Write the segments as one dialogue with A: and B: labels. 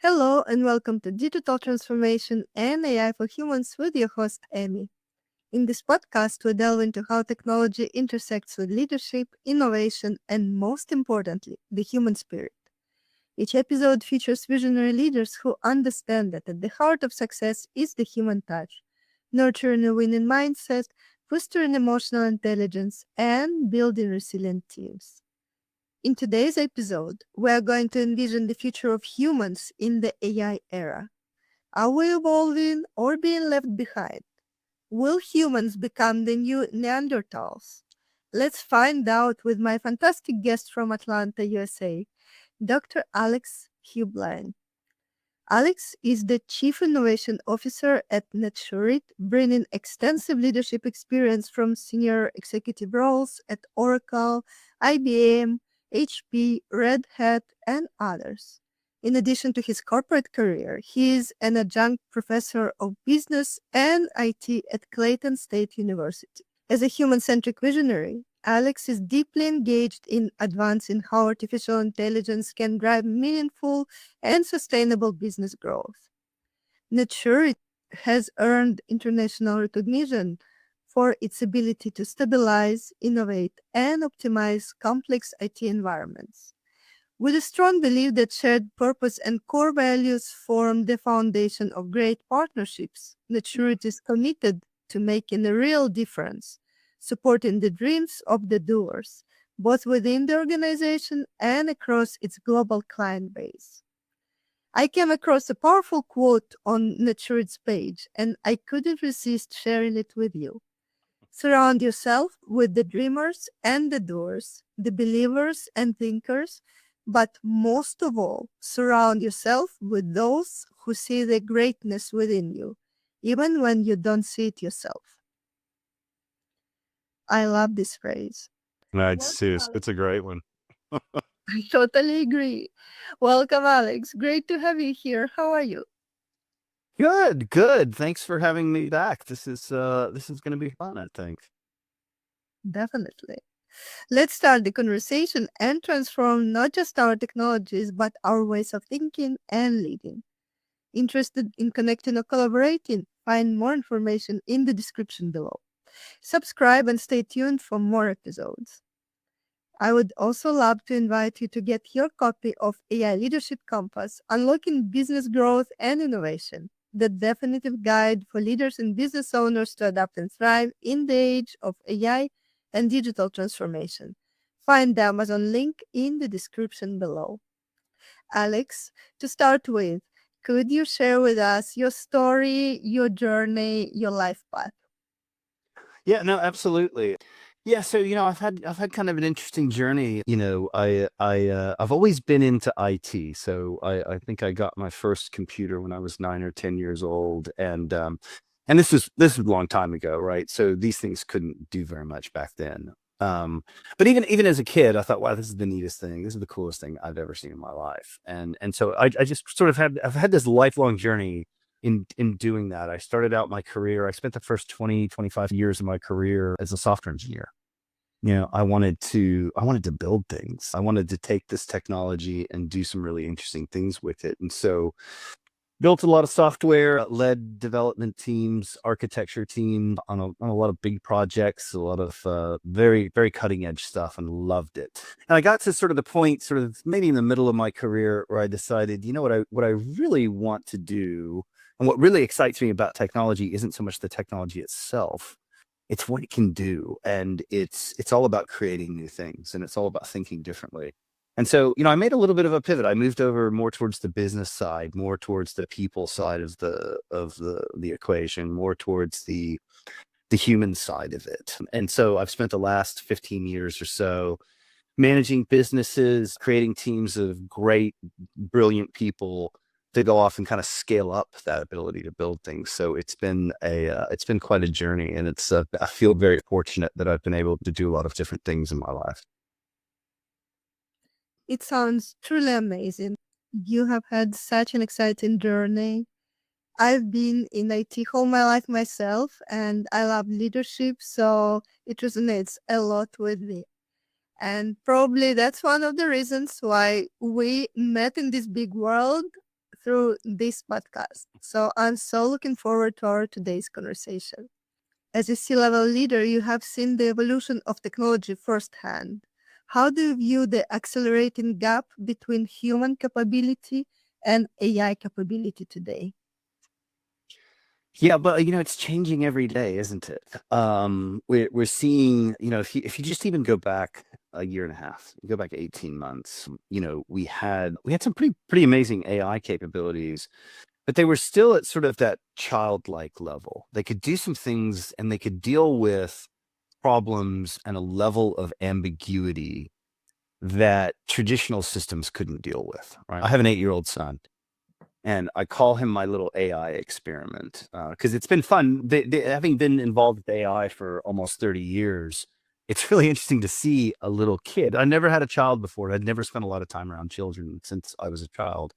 A: Hello and welcome to Digital Transformation and AI for Humans with your host, Amy. In this podcast, we delve into how technology intersects with leadership, innovation, and most importantly, the human spirit. Each episode features visionary leaders who understand that at the heart of success is the human touch, nurturing a winning mindset, fostering emotional intelligence, and building resilient teams. In today's episode, we are going to envision the future of humans in the AI era. Are we evolving or being left behind? Will humans become the new Neanderthals? Let's find out with my fantastic guest from Atlanta, USA, Dr. Alex Heublein. Alex is the Chief Innovation Officer at Netsurit, bringing extensive leadership experience from senior executive roles at Oracle, IBM, HP, Red Hat, and others. In addition to his corporate career, he is an adjunct professor of business and IT at Clayton State University. As a human-centric visionary, Alex is deeply engaged in advancing how artificial intelligence can drive meaningful and sustainable business growth. Netsurit has earned international recognition for its ability to stabilize, innovate, and optimize complex IT environments. With a strong belief that shared purpose and core values form the foundation of great partnerships, Netsurit is committed to making a real difference, supporting the dreams of the doers, both within the organization and across its global client base. I came across a powerful quote on Netsurit's page, and I couldn't resist sharing it with you. Surround yourself with the dreamers and the doers, the believers and thinkers, but most of all, surround yourself with those who see the greatness within you, even when you don't see it yourself. I love this phrase.
B: It's a great one.
A: I totally agree. Welcome, Alex. Great to have you here. How are you?
B: Good, good. Thanks for having me back. This is going to be fun, I think.
A: Definitely. Let's start the conversation and transform not just our technologies, but our ways of thinking and leading. Interested in connecting or collaborating? Find more information in the description below. Subscribe and stay tuned for more episodes. I would also love to invite you to get your copy of AI Leadership Compass, Unlocking Business Growth and Innovation, the definitive guide for leaders and business owners to adapt and thrive in the age of AI and digital transformation. Find the Amazon link in the description below. Alex, to start with, could you share with us your story, your journey, your life path?
B: Yeah, no, absolutely. Yeah, so I've had kind of an interesting journey. I've always been into IT. So I think I got my first computer when I was 9 or 10 years old, and this was a long time ago, right? So these things couldn't do very much back then. But even as a kid, I thought, wow, this is the neatest thing. This is the coolest thing I've ever seen in my life. And so I just sort of I've had this lifelong journey in doing that. I started out my career. I spent the first 25 years of my career as a software engineer. I wanted to build things. I wanted to take this technology and do some really interesting things with it. And so built a lot of software, led development teams, architecture teams on a lot of big projects, a lot of very, very cutting edge stuff, and loved it. And I got to sort of the point, sort of maybe in the middle of my career, where I decided, what I really want to do, and what really excites me about technology isn't so much the technology itself. It's what it can do. And it's all about creating new things, and it's all about thinking differently. And so, I made a little bit of a pivot. I moved over more towards the business side, more towards the people side of the equation, more towards the human side of it. And so I've spent the last 15 years or so managing businesses, creating teams of great, brilliant people to go off and kind of scale up that ability to build things. So it's been quite a journey, and I feel very fortunate that I've been able to do a lot of different things in my life.
A: It sounds truly amazing. You have had such an exciting journey. I've been in IT all my life myself, and I love leadership, so it resonates a lot with me. And probably that's one of the reasons why we met in this big world through this podcast. So I'm so looking forward to our today's conversation. As a C-level leader, you have seen the evolution of technology firsthand. How do you view the accelerating gap between human capability and AI capability today?
B: Yeah, but it's changing every day, isn't it? We're seeing, if you just even go back a year and a half, you go back 18 months, we had some pretty amazing AI capabilities, but they were still at sort of that childlike level. They could do some things and they could deal with problems and a level of ambiguity that traditional systems couldn't deal with, right? I have an 8-year-old son. And I call him my little AI experiment because it's been fun. Having been involved with AI for almost 30 years, it's really interesting to see a little kid. I never had a child before. I'd never spent a lot of time around children since I was a child.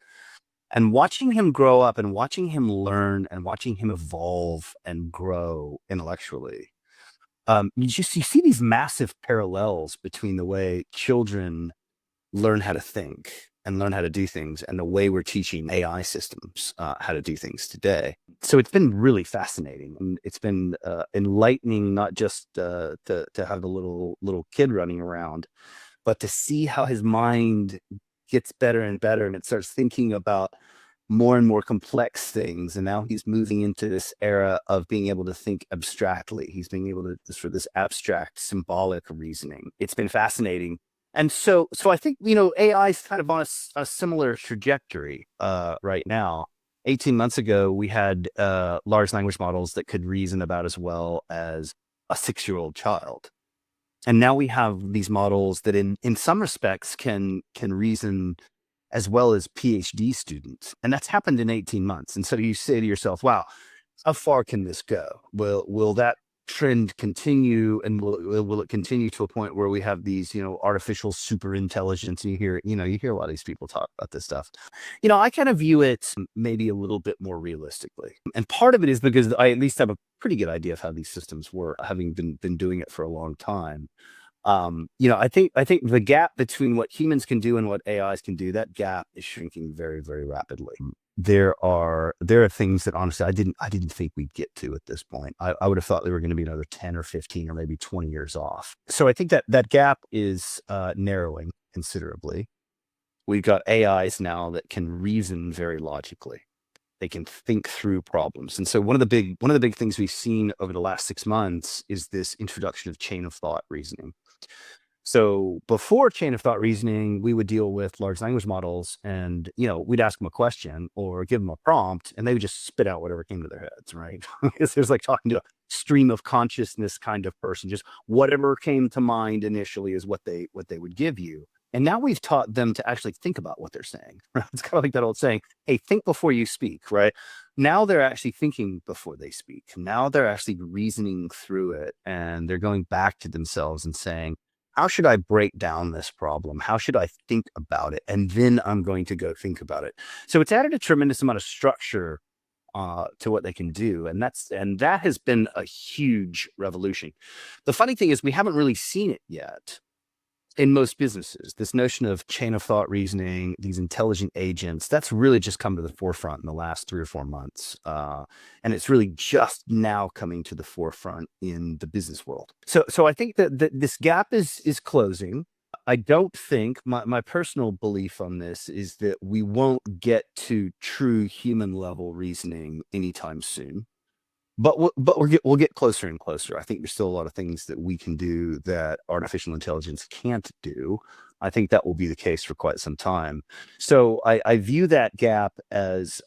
B: And watching him grow up and watching him learn and watching him evolve and grow intellectually, you see these massive parallels between the way children learn how to think and learn how to do things and the way we're teaching AI systems how to do things today. So it's been really fascinating, and it's been enlightening, not just to have the little kid running around, but to see how his mind gets better and better, and it starts thinking about more and more complex things. And now he's moving into this era of being able to think abstractly. He's being able to for this abstract symbolic reasoning. It's been fascinating. And so I think, AI is kind of on a similar trajectory right now. 18 months ago, we had large language models that could reason about as well as a 6-year-old child. And now we have these models that in some respects can reason as well as PhD students. And that's happened in 18 months. And so you say to yourself, wow, how far can this go? Will that trend continue, and will it continue to a point where we have these, artificial super intelligence? You hear a lot of these people talk about this stuff. I kind of view it maybe a little bit more realistically. And part of it is because I at least have a pretty good idea of how these systems work, having been doing it for a long time. I think the gap between what humans can do and what AIs can do, that gap is shrinking very, very rapidly. There are things that honestly I didn't think we'd get to at this point. I would have thought they were going to be another 10 or 15 or maybe 20 years off. So I think that gap is narrowing considerably. We've got AIs now that can reason very logically. They can think through problems. And so one of the big things we've seen over the last 6 months is this introduction of chain of thought reasoning. So before chain of thought reasoning, we would deal with large language models and, we'd ask them a question or give them a prompt and they would just spit out whatever came to their heads, right? Because there's like talking to a stream of consciousness kind of person, just whatever came to mind initially is what they would give you. And now we've taught them to actually think about what they're saying. Right? It's kind of like that old saying, hey, think before you speak, right? Now they're actually thinking before they speak. Now they're actually reasoning through it, and they're going back to themselves and saying, how should I break down this problem? How should I think about it? And then I'm going to go think about it. So it's added a tremendous amount of structure to what they can do. And that has been a huge revolution. The funny thing is we haven't really seen it yet in most businesses. This notion of chain of thought reasoning, these intelligent agents, that's really just come to the forefront in the last 3 or 4 months. And it's really just now coming to the forefront in the business world. So I think that this gap is closing. I don't think, my personal belief on this is that we won't get to true human level reasoning anytime soon. But we'll get closer and closer. I think there's still a lot of things that we can do that artificial intelligence can't do. I think that will be the case for quite some time. So I view that gap as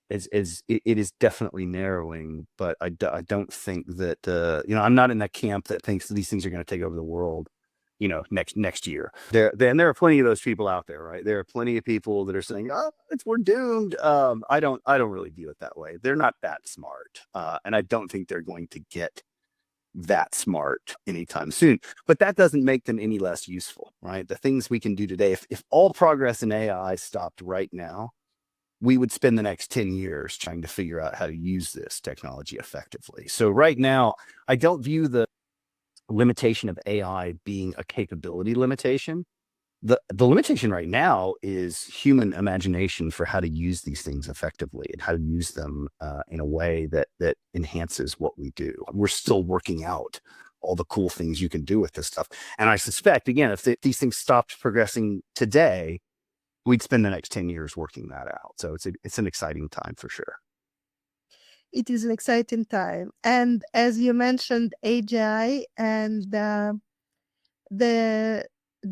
B: it is definitely narrowing, but I don't think that I'm not in that camp that thinks that these things are going to take over the world. Next year. There are plenty of those people out there, right? There are plenty of people that are saying, "Oh, we're doomed." I don't really view it that way. They're not that smart, and I don't think they're going to get that smart anytime soon. But that doesn't make them any less useful, right? The things we can do today, if all progress in AI stopped right now, we would spend the next 10 years trying to figure out how to use this technology effectively. So right now, I don't view the limitation of AI being a capability limitation. The limitation right now is human imagination for how to use these things effectively and how to use them in a way that enhances what we do. We're still working out all the cool things you can do with this stuff. And I suspect, again, if these things stopped progressing today, we'd spend the next 10 years working that out. So it's an exciting time for sure.
A: It is an exciting time. And as you mentioned, AGI and the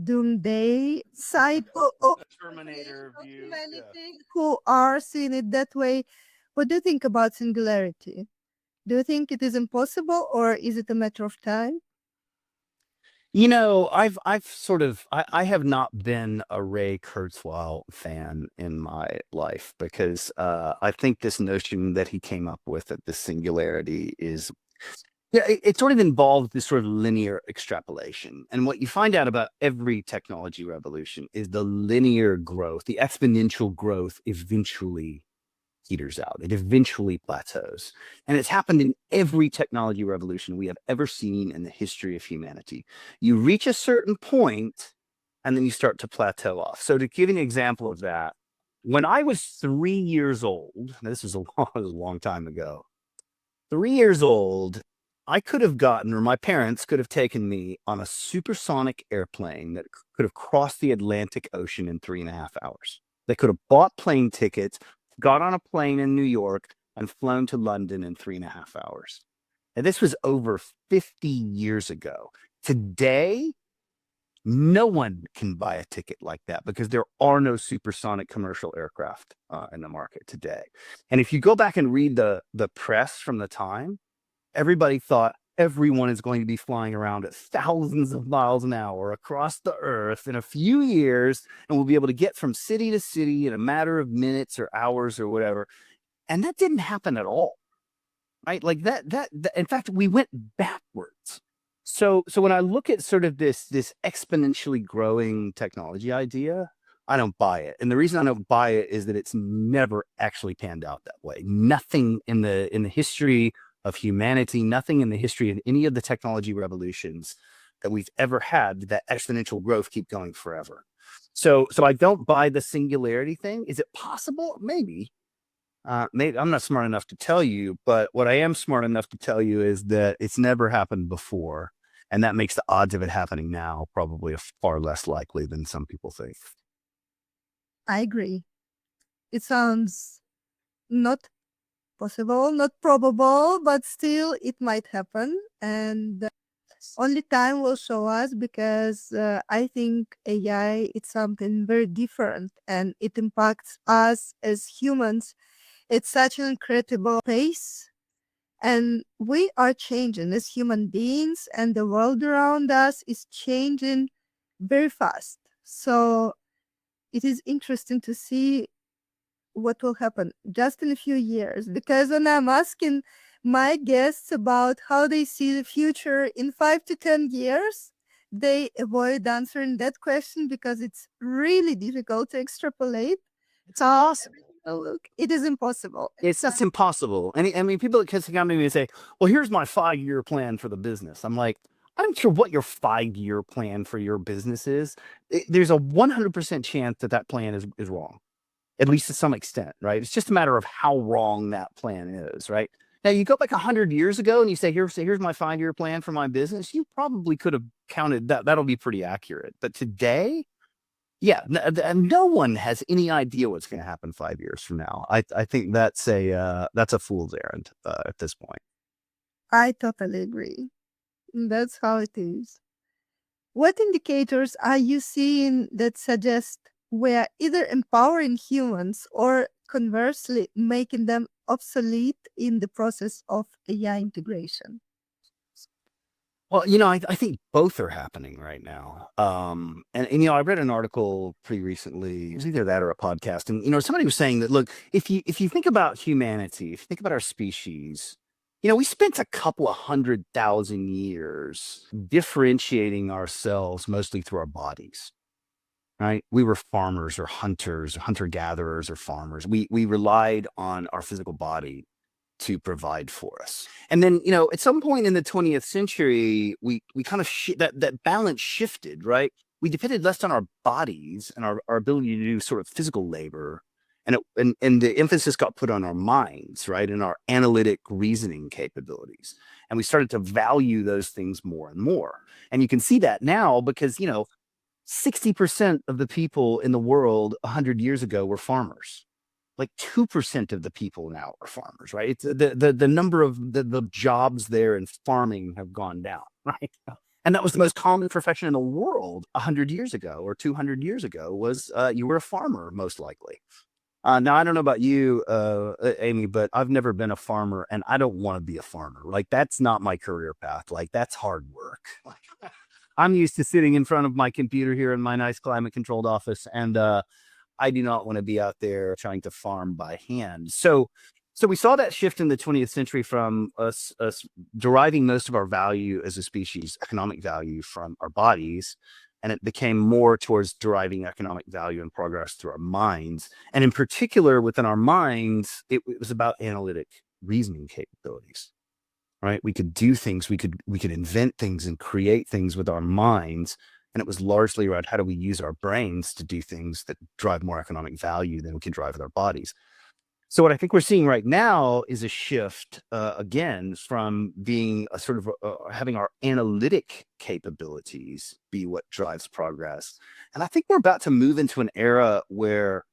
A: doomsday side of
B: Terminator view.
A: humanity who are seeing it that way. What do you think about singularity? Do you think it is impossible, or is it a matter of time?
B: I have not been a Ray Kurzweil fan in my life because I think this notion that he came up with at the singularity is, it sort of involves this sort of linear extrapolation. And what you find out about every technology revolution is the linear growth, the exponential growth eventually peters out. It eventually plateaus. And it's happened in every technology revolution we have ever seen in the history of humanity. You reach a certain point and then you start to plateau off. So to give you an example of that, when I was 3 years old, this is a long time ago, 3 years old, I could have gotten, or my parents could have taken me on a supersonic airplane that could have crossed the Atlantic Ocean in 3.5 hours. They could have bought plane tickets, got on a plane in New York, and flown to London in 3.5 hours. And this was over 50 years ago. Today, no one can buy a ticket like that because there are no supersonic commercial aircraft in the market today. And if you go back and read the press from the time, everybody thought everyone is going to be flying around at thousands of miles an hour across the earth in a few years, and we'll be able to get from city to city in a matter of minutes or hours or whatever. And that didn't happen at all, right? Like that in fact, we went backwards. So when I look at sort of this exponentially growing technology idea, I don't buy it. And the reason I don't buy it is that it's never actually panned out that way. Nothing in the history of humanity, nothing in the history of any of the technology revolutions that we've ever had did that exponential growth keep going forever. So I don't buy the singularity thing. Is it possible? Maybe. Maybe I'm not smart enough to tell you, but what I am smart enough to tell you is that it's never happened before. And that makes the odds of it happening now probably far less likely than some people think.
A: I agree. It sounds not possible, not probable, but still it might happen. And only time will show us, because I think AI is something very different and it impacts us as humans at such an incredible pace. And we are changing as human beings, and the world around us is changing very fast. So it is interesting to see what will happen just in a few years, because when I'm asking my guests about how they see the future in 5 to 10 years, they avoid answering that question because it's really difficult to extrapolate.
B: It's awesome.
A: Oh, look, it is impossible.
B: That's impossible. And I mean, people can come to me and say, well, here's my 5-year plan for the business. I'm like, I don't care what your 5-year plan for your business is. There's a 100% chance that plan is wrong, at least to some extent, right? It's just a matter of how wrong that plan is, right? Now, you go back 100 years ago and you say, here's my 5-year plan for my business. You probably could have counted that. That'll be pretty accurate. But today, yeah, no one has any idea what's going to happen 5 years from now. I think that's a fool's errand at this point.
A: I totally agree. That's how it is. What indicators are you seeing that suggest we're either empowering humans or conversely making them obsolete in the process of AI integration?
B: Well, I think both are happening right now. And I read an article pretty recently. It was either that or a podcast, and somebody was saying that, look, if you think about humanity, if you think about our species, we spent a couple of 100,000 years differentiating ourselves mostly through our bodies, right? We were farmers or hunters, hunter-gatherers or farmers. We relied on our physical body to provide for us. And then, at some point in the 20th century, we kind of that balance shifted, right? we depended less on our bodies and our ability to do sort of physical labor. And the emphasis got put on our minds, right? And our analytic reasoning capabilities. And we started to value those things more and more. And you can see that now because, 60% of the people in the world 100 years ago were farmers. Like 2% of the people now are farmers, right? It's the number of the jobs there in farming have gone down, right? And that was the most common profession in the world 100 years ago or 200 years ago was you were a farmer, most likely. Now, I don't know about you, Amy, but I've never been a farmer and I don't want to be a farmer. Like, that's not my career path. Like, that's hard work. I'm used to sitting in front of my computer here in my nice climate controlled office. And I do not want to be out there trying to farm by hand. So we saw that shift in the 20th century from us deriving most of our value as a species, economic value from our bodies. And it became more towards deriving economic value and progress through our minds. And in particular, within our minds, it was about analytic reasoning capabilities, right? We could do things, we could invent things and create things with our minds. And it was largely around how do we use our brains to do things that drive more economic value than we can drive with our bodies. So what I think we're seeing right now is a shift again from being a sort of having our analytic capabilities be what drives progress. And I think we're about to move into an era where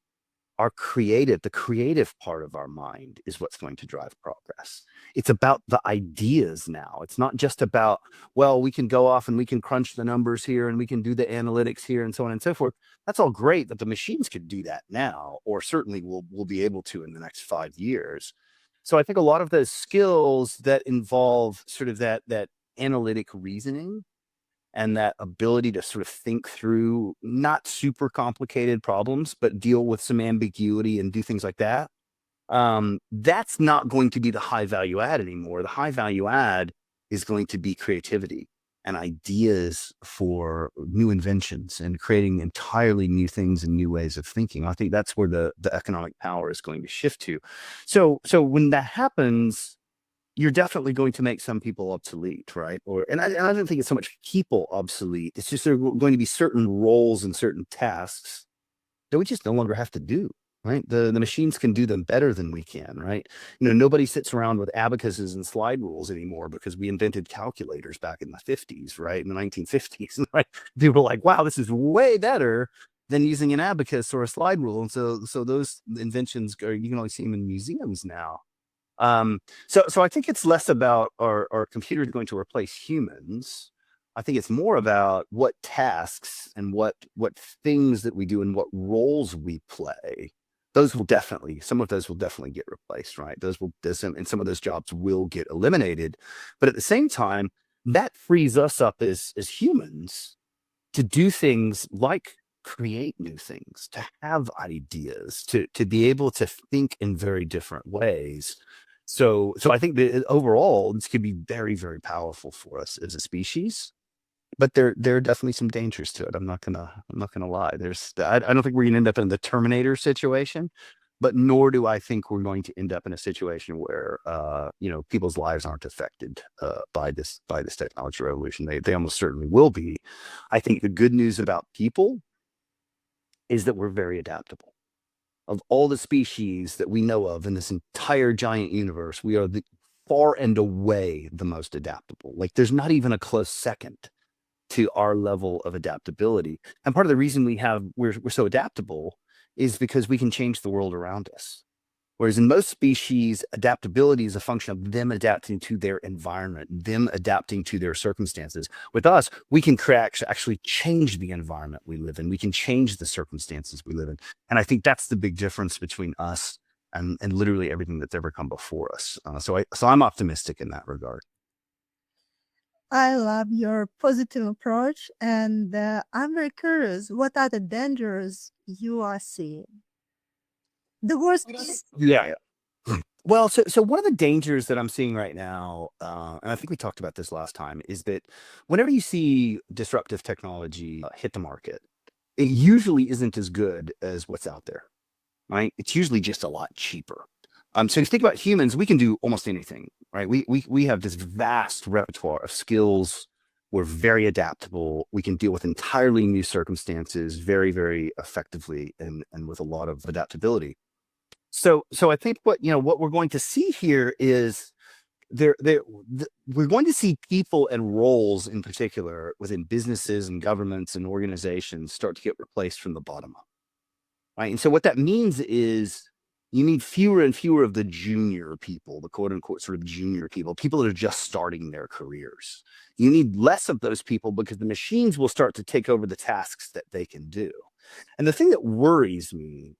B: the creative part of our mind is what's going to drive progress. It's about the ideas now. It's not just about, well, we can go off and we can crunch the numbers here and we can do the analytics here and so on and so forth. That's all great that the machines could do that now, or certainly will be able to in the next 5 years. So I think a lot of those skills that involve sort of that analytic reasoning and that ability to sort of think through not super complicated problems, but deal with some ambiguity and do things like that. That's not going to be the high value add anymore. The high value add is going to be creativity and ideas for new inventions and creating entirely new things and new ways of thinking. I think that's where the economic power is going to shift to. So when that happens, you're definitely going to make some people obsolete, right? And I don't think it's so much people obsolete. It's just there are going to be certain roles and certain tasks that we just no longer have to do, right? The machines can do them better than we can, right? Nobody sits around with abacuses and slide rules anymore because we invented calculators back in the 50s, right? In the 1950s, right? People were like, wow, this is way better than using an abacus or a slide rule. And so those inventions you can only see them in museums now. So I think it's less about our computers going to replace humans. I think it's more about what tasks and what things that we do and what roles we play. Some of those will definitely get replaced, right? And some of those jobs will get eliminated. But at the same time, that frees us up as humans to do things like create new things, to have ideas, to be able to think in very different ways. So I think that overall, this could be very, very powerful for us as a species. But there are definitely some dangers to it. I'm not gonna lie. I don't think we're gonna end up in the Terminator situation, but nor do I think we're going to end up in a situation where people's lives aren't affected by this technology revolution. They almost certainly will be. I think the good news about people is that we're very adaptable. Of all the species that we know of in this entire giant universe, we are far and away the most adaptable. Like, there's not even a close second to our level of adaptability. And part of the reason we're so adaptable is because we can change the world around us. Whereas in most species, adaptability is a function of them adapting to their environment, them adapting to their circumstances. With us, we can actually change the environment we live in. We can change the circumstances we live in. And I think that's the big difference between us and literally everything that's ever come before us. So I'm optimistic in that regard.
A: I love your positive approach, and I'm very curious, what are the dangers you are seeing? The worst is
B: Yeah. Well, so one of the dangers that I'm seeing right now, and I think we talked about this last time, is that whenever you see disruptive technology hit the market, it usually isn't as good as what's out there, right? It's usually just a lot cheaper. So if you think about humans, we can do almost anything, right? We have this vast repertoire of skills We're very adaptable. We can deal with entirely new circumstances very, very effectively and with a lot of adaptability. So I think what we're going to see here is we're going to see people and roles in particular within businesses and governments and organizations start to get replaced from the bottom up. Right. And so what that means is you need fewer and fewer of the junior people, the quote unquote sort of junior people that are just starting their careers. You need less of those people because the machines will start to take over the tasks that they can do. And the thing that worries me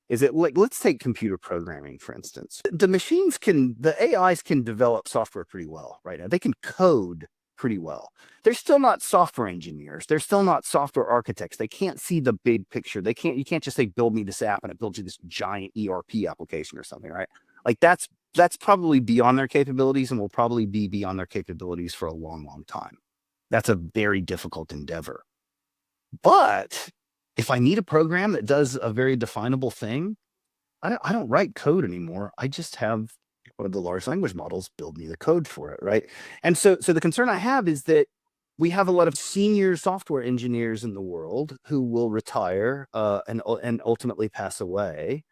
B: is that, like, let's take computer programming, for instance. The AIs can develop software pretty well right now. They can code pretty well. They're still not software engineers. They're still not software architects. They can't see the big picture. You can't just say, build me this app and it builds you this giant ERP application or something, right? Like that's probably beyond their capabilities and will probably be beyond their capabilities for a long, long time. That's a very difficult endeavor. But if I need a program that does a very definable thing, I don't write code anymore. I just have one of the large language models build me the code for it, right? And so the concern I have is that we have a lot of senior software engineers in the world who will retire and ultimately pass away.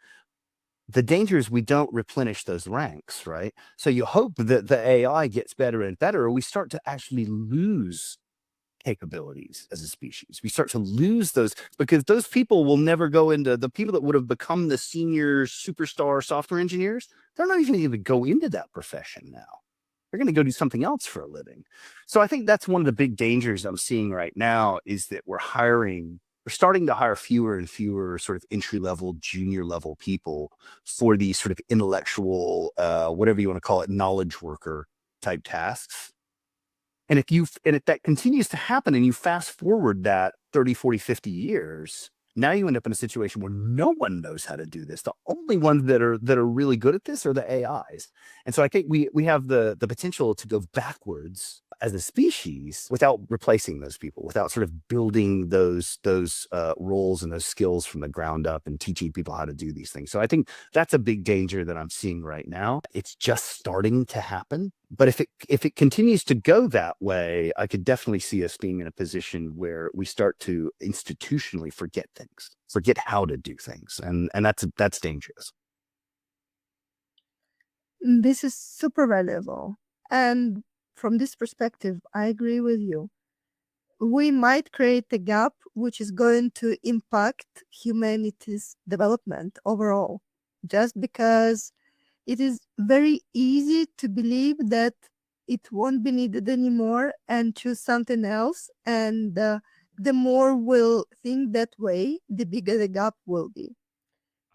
B: The danger is we don't replenish those ranks, right? So you hope that the AI gets better and better, or we start to actually lose capabilities as a species. We start to lose those because those people will never go into the people that would have become the senior superstar software engineers. They're not even going to go into that profession now. They're going to go do something else for a living. So I think that's one of the big dangers I'm seeing right now is that we're starting to hire fewer and fewer sort of entry-level, junior-level people for these sort of intellectual, whatever you want to call it, knowledge worker type tasks. And if that continues to happen and you fast forward that 30, 40, 50 years, now you end up in a situation where no one knows how to do this. The only ones that are really good at this are the AIs. And so I think we have the potential to go backwards as a species without replacing those people, without sort of building those roles and those skills from the ground up and teaching people how to do these things. So I think that's a big danger that I'm seeing right now. It's just starting to happen. But if it continues to go that way, I could definitely see us being in a position where we start to institutionally forget things, forget how to do things. And that's dangerous.
A: This is super valuable. And from this perspective, I agree with you. We might create a gap which is going to impact humanity's development overall, just because it is very easy to believe that it won't be needed anymore and choose something else. And the more we'll think that way, the bigger the gap will be.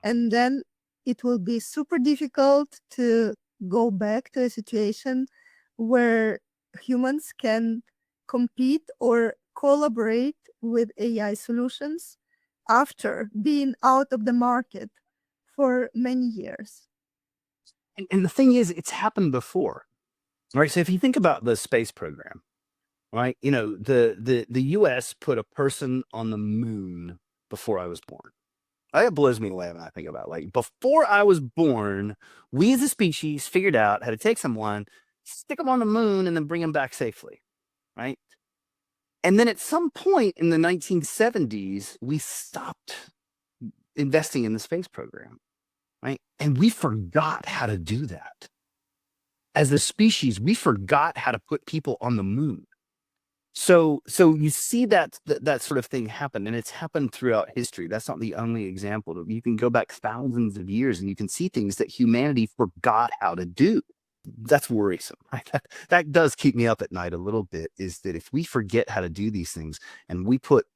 A: And then it will be super difficult to go back to a situation where humans can compete or collaborate with AI solutions after being out of the market for many years.
B: And the thing is, it's happened before, right? So if you think about the space program, right? The US put a person on the moon before I was born. It blows me away when I think about it. Like, before I was born, we as a species figured out how to take someone, stick them on the moon, and then bring them back safely, right? And then at some point in the 1970s, we stopped investing in the space program, right? And we forgot how to do that. As a species, we forgot how to put people on the moon. So you see that sort of thing happen, and it's happened throughout history. That's not the only example. You can go back thousands of years and you can see things that humanity forgot how to do. That's worrisome. Right? That does keep me up at night a little bit, is that if we forget how to do these things and we put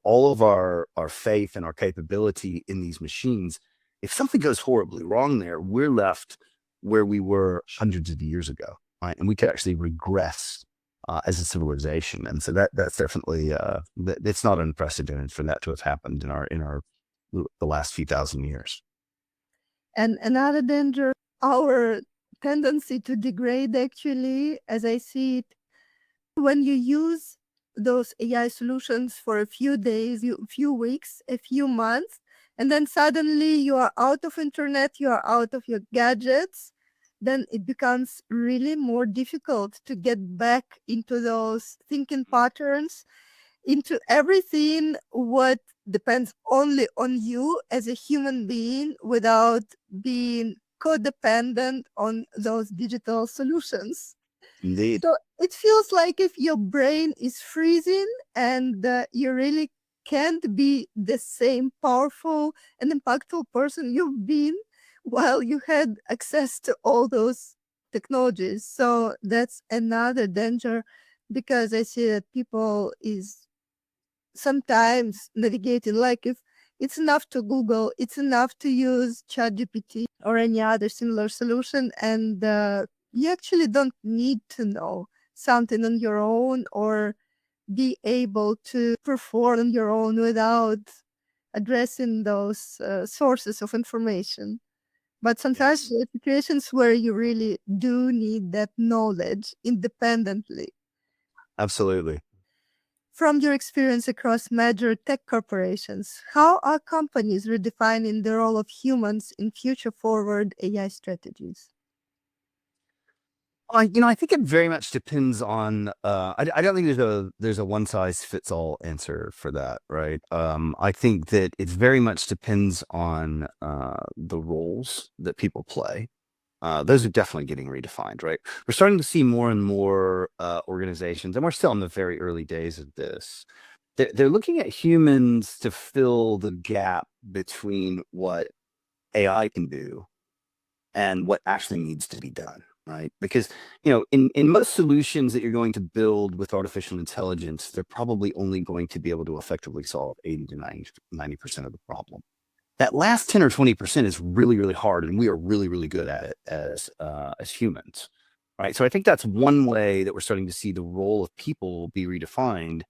B: all of our faith and our capability in these machines, if something goes horribly wrong there, we're left where we were hundreds of years ago, right? And we could actually regress as a civilization. And so that's definitely it's not unprecedented for that to have happened in the last few thousand years.
A: And another danger, our tendency to degrade, actually, as I see it, when you use those AI solutions for a few days, a few weeks, a few months, and then suddenly you are out of internet, you are out of your gadgets, then it becomes really more difficult to get back into those thinking patterns, into everything what depends only on you as a human being without being codependent on those digital solutions.
B: Indeed.
A: So it feels like if your brain is freezing and you really can't be the same powerful and impactful person you've been while you had access to all those technologies. So that's another danger, because I see that people is sometimes navigating, like if it's enough to Google, it's enough to use ChatGPT or any other similar solution, and you actually don't need to know something on your own or be able to perform on your own without addressing those sources of information. But sometimes there are situations where you really do need that knowledge independently.
B: Absolutely.
A: From your experience across major tech corporations, how are companies redefining the role of humans in future-forward AI strategies?
B: I think it very much depends on. I don't think there's a one size fits all answer for that, right? I think that it very much depends on the roles that people play. Those are definitely getting redefined, right? We're starting to see more and more organizations, and we're still in the very early days of this. They're looking at humans to fill the gap between what AI can do and what actually needs to be done, right? Because in most solutions that you're going to build with artificial intelligence, they're probably only going to be able to effectively solve 80 to 90% of the problem. That last 10 or 20% is really, really hard, and we are really, really good at it as humans, right? So I think that's one way that we're starting to see the role of people be redefined,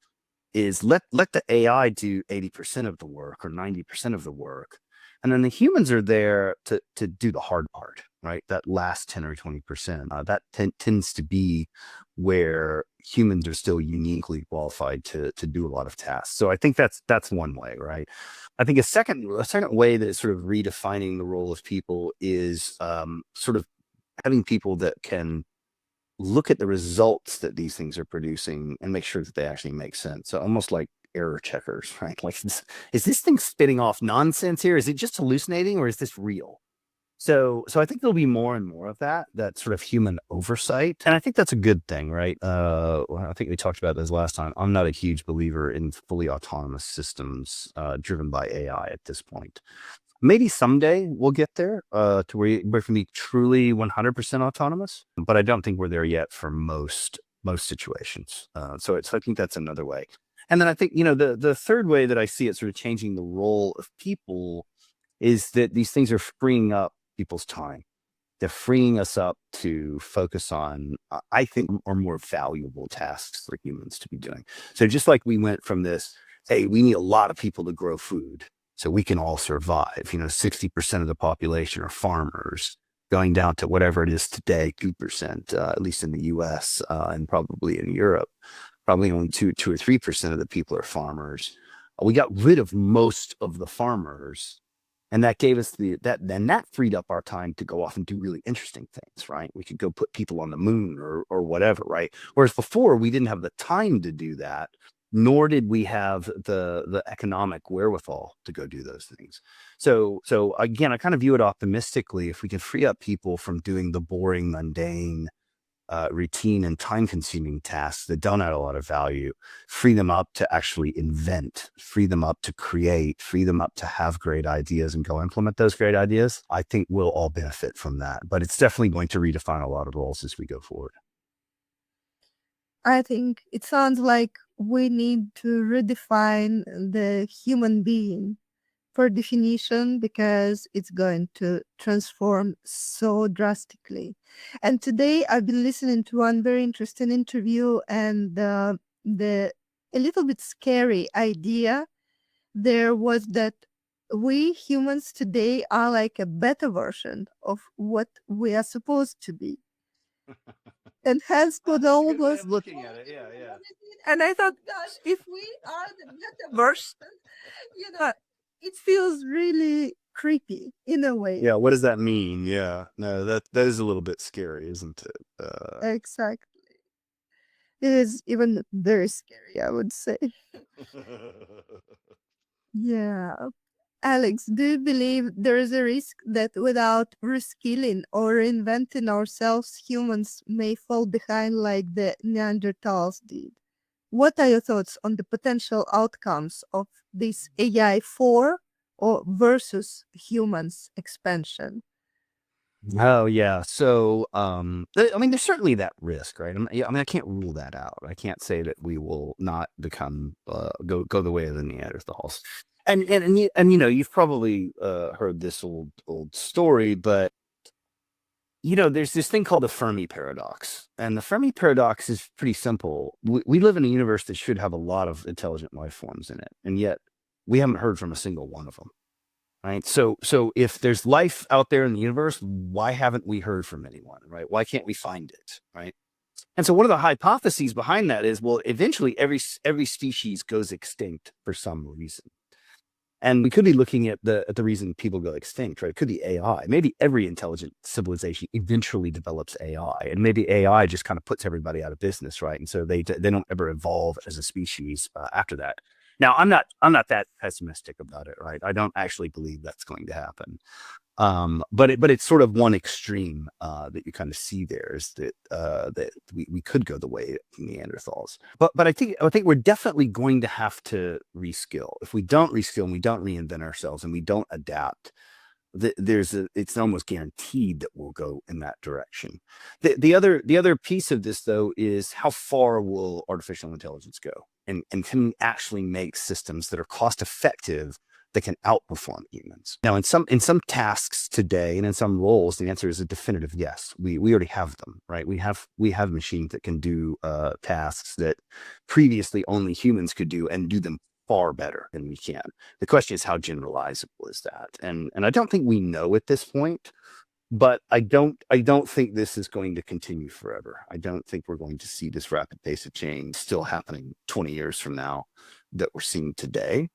B: is let the AI do 80% of the work or 90% of the work. And then the humans are there to do the hard part, right? That last 10 or 20%. That tends to be where humans are still uniquely qualified to do a lot of tasks. So I think that's one way, right? I think a second way that is sort of redefining the role of people is sort of having people that can look at the results that these things are producing and make sure that they actually make sense. So almost like error checkers, right? Like, is this thing spitting off nonsense here? Is it just hallucinating, or is this real? So I think there'll be more and more of that sort of human oversight. And I think that's a good thing, right? Well, I think we talked about this last time. I'm not a huge believer in fully autonomous systems driven by AI at this point. Maybe someday we'll get there to where we can be truly 100% autonomous, but I don't think we're there yet for most situations. So I think that's another way. And then I think, the third way that I see it sort of changing the role of people is that these things are freeing up people's time. They're freeing us up to focus on, I think, more valuable tasks for humans to be doing. So just like we went from this, hey, we need a lot of people to grow food so we can all survive. 60% of the population are farmers, going down to whatever it is today, 2%, at least in the US and probably in Europe. Probably only 2 or 3% of the people are farmers. We got rid of most of the farmers, and that gave us that freed up our time to go off and do really interesting things, right? We could go put people on the moon or whatever, right? Whereas before we didn't have the time to do that, nor did we have the economic wherewithal to go do those things. So again, I kind of view it optimistically. If we can free up people from doing the boring, mundane, routine and time-consuming tasks that don't add a lot of value, free them up to actually invent, free them up to create, free them up to have great ideas and go implement those great ideas, I think we'll all benefit from that. But it's definitely going to redefine a lot of roles as we go forward.
A: I think it sounds like we need to redefine the human being for definition, because it's going to transform so drastically. And today I've been listening to one very interesting interview, and the a little bit scary idea there was that we humans today are like a better version of what we are supposed to be. And hence put all of us
B: looking at it. Yeah.
A: and I thought, gosh, if we are the better version, it feels really creepy in a way.
B: Yeah, what does that mean? Yeah, no, that is a little bit scary, isn't it?
A: Exactly. It is even very scary, I would say. Yeah. Alex, do you believe there is a risk that without reskilling or reinventing ourselves, humans may fall behind like the Neanderthals did? What are your thoughts on the potential outcomes of this AI for or versus humans expansion?
B: Oh yeah. So I mean, there's certainly that risk, right? I mean, I can't rule that out. I can't say that we will not become go the way of the Neanderthals. And you know, you've probably heard this old story, but you know, there's this thing called the Fermi paradox, and the Fermi paradox is pretty simple. We live in a universe that should have a lot of intelligent life forms in it, and yet we haven't heard from a single one of them. Right. So if there's life out there in the universe, why haven't we heard from anyone? Right. Why can't we find it? Right. And so one of the hypotheses behind that is, well, eventually every species goes extinct for some reason. And we could be looking at the reason people go extinct, right? It could be AI. Maybe every intelligent civilization eventually develops AI, and maybe AI just kind of puts everybody out of business, right? And so they don't ever evolve as a species after that. Now, I'm not that pessimistic about it, right? I don't actually believe that's going to happen. But it's sort of one extreme that you kind of see there is that we could go the way of Neanderthals. But I think we're definitely going to have to reskill. If we don't reskill and we don't reinvent ourselves and we don't adapt, it's almost guaranteed that we'll go in that direction. The other piece of this though is how far will artificial intelligence go, and can we actually make systems that are cost effective that can outperform humans? Now, in some tasks today and in some roles, the answer is a definitive yes. We already have them, right? We have machines that can do tasks that previously only humans could do and do them far better than we can. The question is how generalizable is that? And I don't think we know at this point, but I don't think this is going to continue forever. I don't think we're going to see this rapid pace of change still happening 20 years from now that we're seeing today.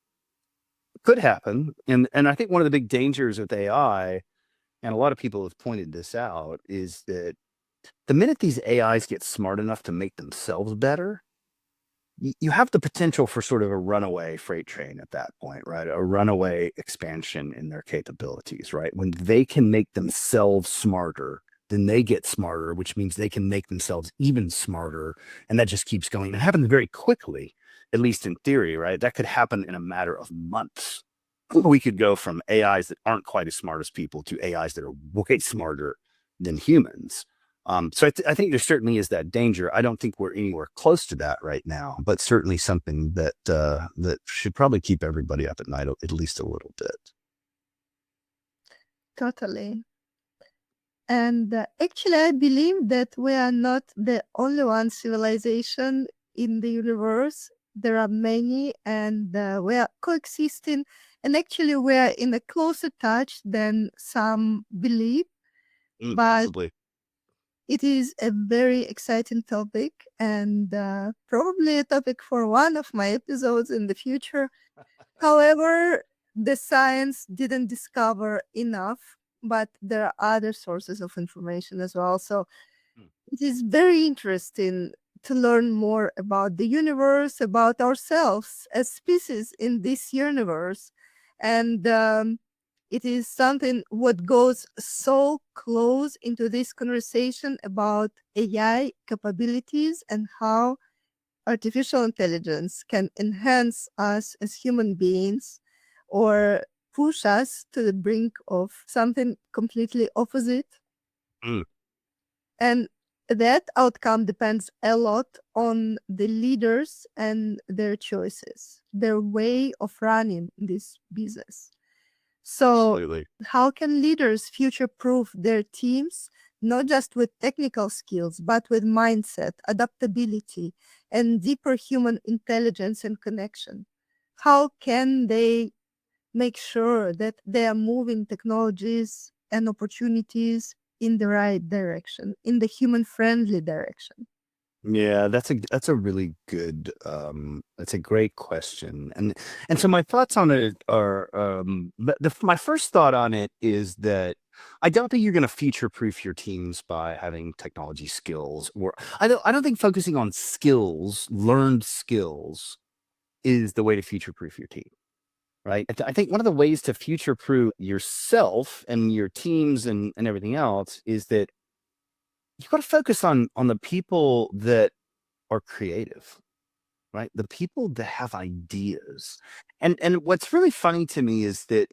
B: Could happen. And I think one of the big dangers with AI, and a lot of people have pointed this out, is that the minute these AIs get smart enough to make themselves better, you have the potential for sort of a runaway freight train at that point, right? A runaway expansion in their capabilities, right? When they can make themselves smarter, then they get smarter, which means they can make themselves even smarter. And that just keeps going. It happens very quickly, at least in theory, right? That could happen in a matter of months. We could go from AIs that aren't quite as smart as people to AIs that are way smarter than humans. So I think there certainly is that danger. I don't think we're anywhere close to that right now, but certainly something that should probably keep everybody up at night at least a little bit.
A: Totally. And actually, I believe that we are not the only one civilization in the universe. There are many, and we are coexisting. And actually, we are in a closer touch than some believe. But
B: Possibly.
A: it is a very exciting topic, and probably a topic for one of my episodes in the future. However, the science didn't discover enough, but there are other sources of information as well. So
B: Hmm.
A: it is very interesting to learn more about the universe, about ourselves as species in this universe. And it is something what goes so close into this conversation about AI capabilities and how artificial intelligence can enhance us as human beings or push us to the brink of something completely opposite.
B: Mm.
A: And that outcome depends a lot on the leaders and their choices, their way of running this business. So,
B: Absolutely.
A: how can leaders future proof their teams, not just with technical skills, but with mindset, adaptability, and deeper human intelligence and connection? How can they make sure that they are moving technologies and opportunities in the right direction, in the human friendly direction?
B: Yeah, that's a really good that's a great question. And so my thoughts on it are my first thought on it is that I don't think you're going to future proof your teams by having technology skills, or I don't think focusing on skills, learned skills, is the way to future proof your team. Right. I think one of the ways to future proof yourself and your teams and everything else is that you've got to focus on the people that are creative, right? The people that have ideas. And what's really funny to me is that,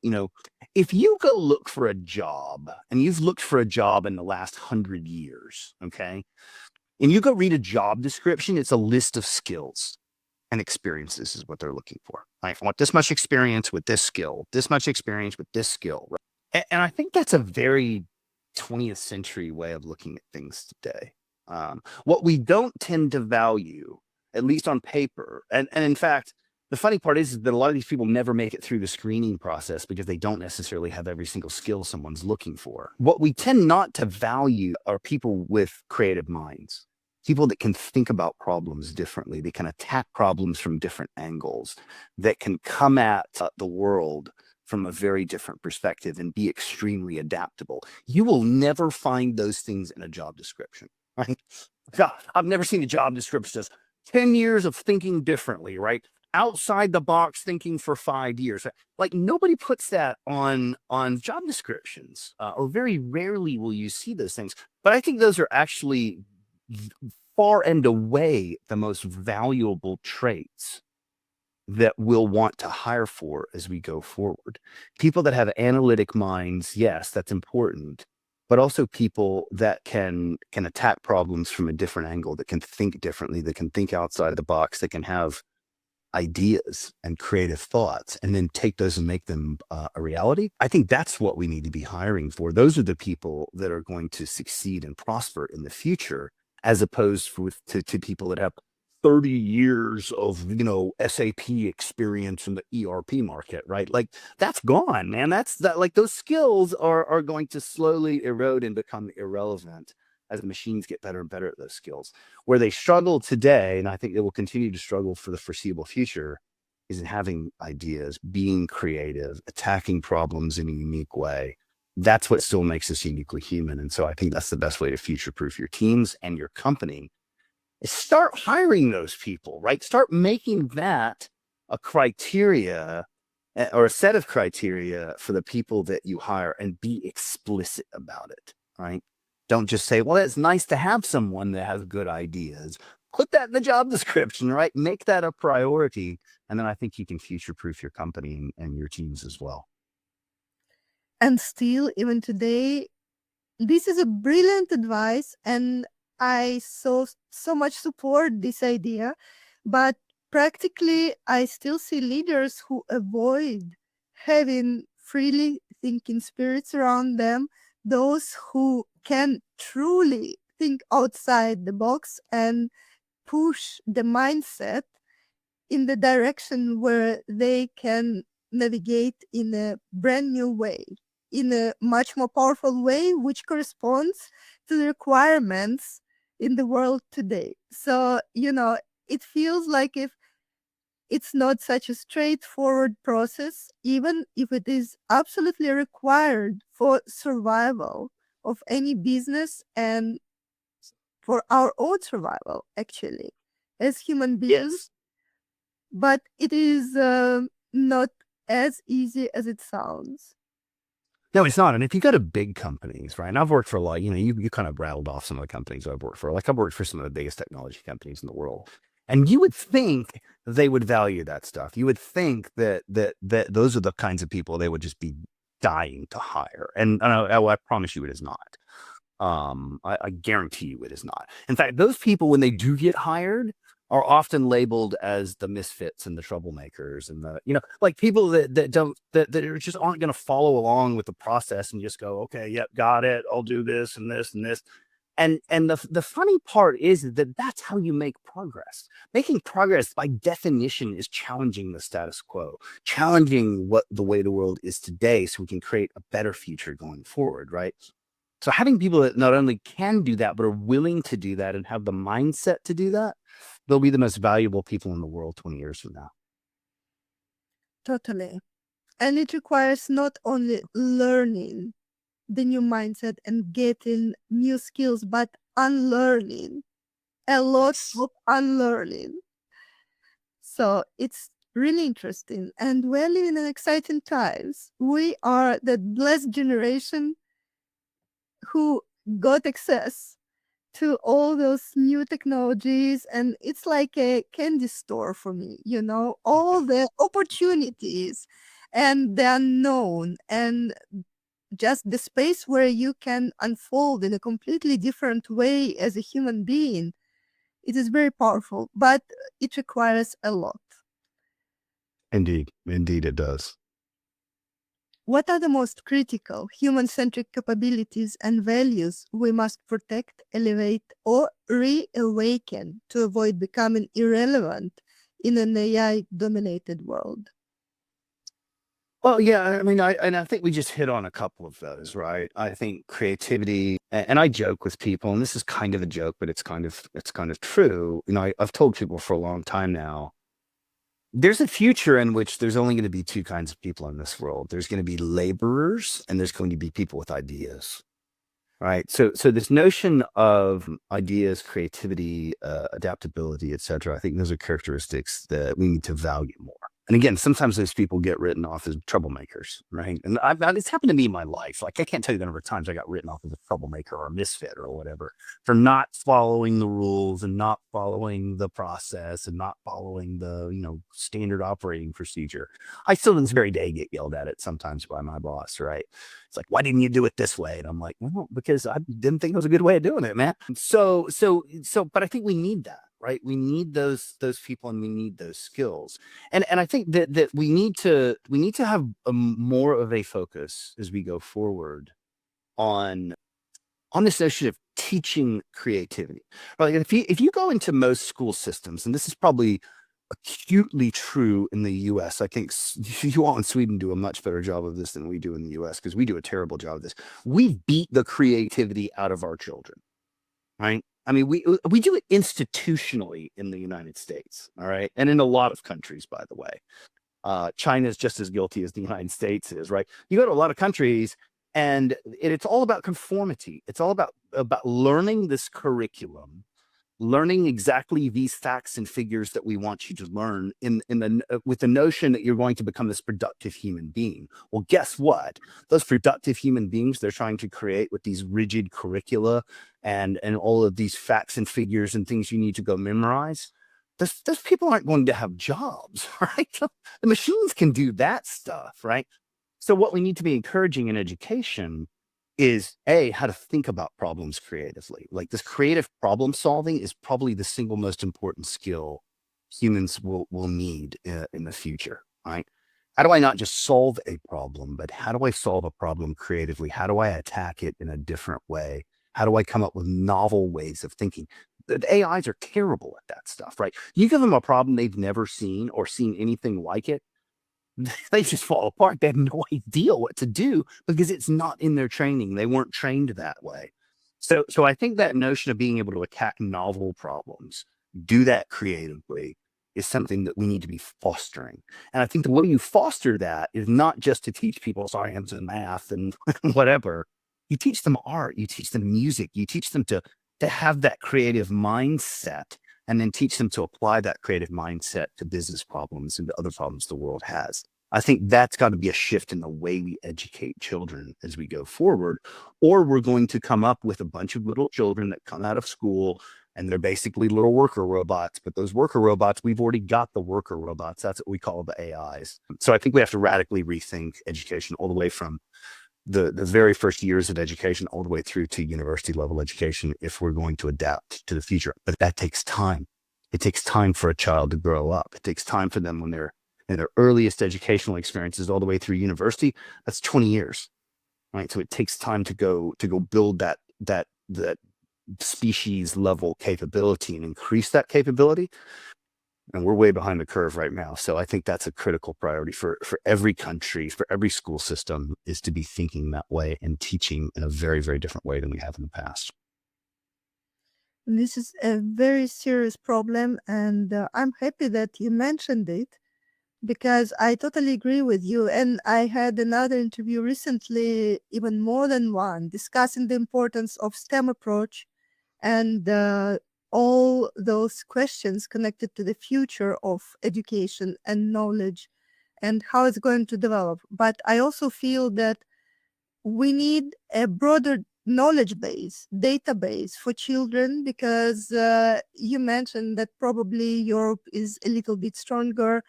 B: if you go look for a job and you've looked for a job in the last 100 years, okay, and you go read a job description, it's a list of skills and experiences is what they're looking for. Right? I want this much experience with this skill, this much experience with this skill. Right? And I think that's a very 20th century way of looking at things today. What we don't tend to value, at least on paper, and in fact, the funny part is that a lot of these people never make it through the screening process because they don't necessarily have every single skill someone's looking for. What we tend not to value are people with creative minds, people that can think about problems differently, they can attack problems from different angles, that can come at the world from a very different perspective and be extremely adaptable. You will never find those things in a job description, right? God, I've never seen a job description that says 10 years of thinking differently, right? Outside the box thinking for 5 years. Like nobody puts that on job descriptions, or very rarely will you see those things. But I think those are actually far and away the most valuable traits that we'll want to hire for as we go forward. People that have analytic minds, yes, that's important, but also people that can attack problems from a different angle, that can think differently, that can think outside of the box, that can have ideas and creative thoughts and then take those and make them a reality. I think that's what we need to be hiring for. Those are the people that are going to succeed and prosper in the future, as opposed to people that have 30 years of SAP experience in the ERP market, right? Like that's gone, man. That's that like those skills are going to slowly erode and become irrelevant as the machines get better and better at those skills. Where they struggle today, and I think they will continue to struggle for the foreseeable future, is in having ideas, being creative, attacking problems in a unique way. That's what still makes us uniquely human. And so I think that's the best way to future proof your teams and your company, is start hiring those people, right? Start making that a criteria, or a set of criteria for the people that you hire, and be explicit about it, right? Don't just say, well, it's nice to have someone that has good ideas. Put that in the job description, right? Make that a priority. And then I think you can future proof your company and your teams as well.
A: And still, even today, this is a brilliant advice, and I so much support this idea. But practically, I still see leaders who avoid having freely thinking spirits around them, those who can truly think outside the box and push the mindset in the direction where they can navigate in a brand new way, in a much more powerful way, which corresponds to the requirements in the world today. So, it feels like if it's not such a straightforward process, even if it is absolutely required for survival of any business and for our own survival, actually, as human beings.
B: Yes.
A: But it is not as easy as it sounds.
B: No, it's not. And if you go to big companies, right? And I've worked for a lot, you kind of rattled off some of the companies I've worked for. Like I've worked for some of the biggest technology companies in the world. And you would think they would value that stuff. You would think that those are the kinds of people they would just be dying to hire. And I promise you it is not. I guarantee you it is not. In fact, those people, when they do get hired, are often labeled as the misfits and the troublemakers and like people that don't that are just aren't going to follow along with the process and just go, okay, yep, got it, I'll do this and this and this. And the funny part is that that's how you make progress. Making progress by definition is challenging the status quo, challenging what the way the world is today, so we can create a better future going forward, right? So having people that not only can do that, but are willing to do that and have the mindset to do that, they'll be the most valuable people in the world 20 years from now.
A: Totally. And it requires not only learning the new mindset and getting new skills, but unlearning, a lot of unlearning. So it's really interesting. And we're living in exciting times. We are the blessed generation who got access to all those new technologies, and it's like a candy store for me, all the opportunities and the unknown, and just the space where you can unfold in a completely different way as a human being. It is very powerful, but it requires a lot.
B: Indeed it does.
A: What are the most critical human-centric capabilities and values we must protect, elevate, or reawaken to avoid becoming irrelevant in an AI-dominated world?
B: Well, yeah, I mean, I think we just hit on a couple of those, right? I think creativity, and I joke with people, and this is kind of a joke, but it's kind of true. I've told people for a long time now, there's a future in which there's only going to be two kinds of people in this world. There's going to be laborers, and there's going to be people with ideas, right? So this notion of ideas, creativity, adaptability, etc. I think those are characteristics that we need to value more. And again, sometimes those people get written off as troublemakers, right? And it's happened to me in my life. Like, I can't tell you the number of times I got written off as a troublemaker or a misfit or whatever for not following the rules and not following the process and not following the, standard operating procedure. I still to this very day get yelled at it sometimes by my boss, right? It's like, why didn't you do it this way? And I'm like, well, because I didn't think it was a good way of doing it, man. So, but I think we need that, right? We need those people, and we need those skills. And I think that we need to have more of a focus as we go forward on this notion of teaching creativity. Right? Like, if you go into most school systems, and this is probably acutely true in the US. I think you all in Sweden do a much better job of this than we do in the US, because we do a terrible job of this. We beat the creativity out of our children, right? I mean, we do it institutionally in the United States, all right? And in a lot of countries, by the way. China is just as guilty as the United States is, right? You go to a lot of countries, and it's all about conformity. It's all about learning this curriculum, learning exactly these facts and figures that we want you to learn with the notion that you're going to become this productive human being. Well, guess what? Those productive human beings they're trying to create with these rigid curricula and all of these facts and figures and things you need to go memorize, those people aren't going to have jobs, right? The machines can do that stuff, right? So what we need to be encouraging in education is how to think about problems creatively. Like, this creative problem solving is probably the single most important skill humans will need in the future, right? How do I not just solve a problem, but how do I solve a problem creatively? How do I attack it in a different way? How do I come up with novel ways of thinking? The AIs are terrible at that stuff, right? You give them a problem they've never seen or seen anything like it, they just fall apart. They have no idea what to do because it's not in their training. They weren't trained that way. So I think that notion of being able to attack novel problems, do that creatively, is something that we need to be fostering. And I think the way you foster that is not just to teach people science and math and whatever. You teach them art, you teach them music, you teach them to have that creative mindset, and then teach them to apply that creative mindset to business problems and to other problems the world has. I think that's got to be a shift in the way we educate children as we go forward, or we're going to come up with a bunch of little children that come out of school and they're basically little worker robots. But those worker robots, we've already got the worker robots. That's what we call the AIs. So I think we have to radically rethink education all the way from the very first years of education all the way through to university level education if we're going to adapt to the future. But that takes time. It takes time for a child to grow up. It takes time for them when they're in their earliest educational experiences all the way through university. That's 20 years, right? So it takes time to go build that species level capability and increase that capability. And we're way behind the curve right now. So I think that's a critical priority for every country, for every school system, is to be thinking that way and teaching in a very, very different way than we have in the past.
A: This is a very serious problem, and I'm happy that you mentioned it because I totally agree with you. And I had another interview recently, even more than one, discussing the importance of STEM approach and all those questions connected to the future of education and knowledge and how it's going to develop. But I also feel that we need a broader knowledge base, database for children, because you mentioned that probably Europe is a little bit stronger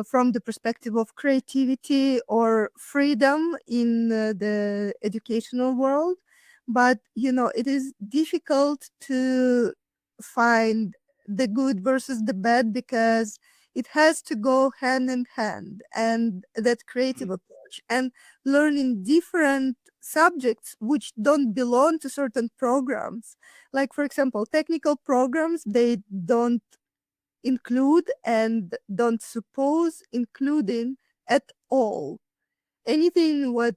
A: from the perspective of creativity or freedom in the educational world. But, it is difficult to find the good versus the bad because it has to go hand in hand, and that creative approach and learning different subjects which don't belong to certain programs. Like, for example, technical programs, they don't include and don't suppose including at all anything what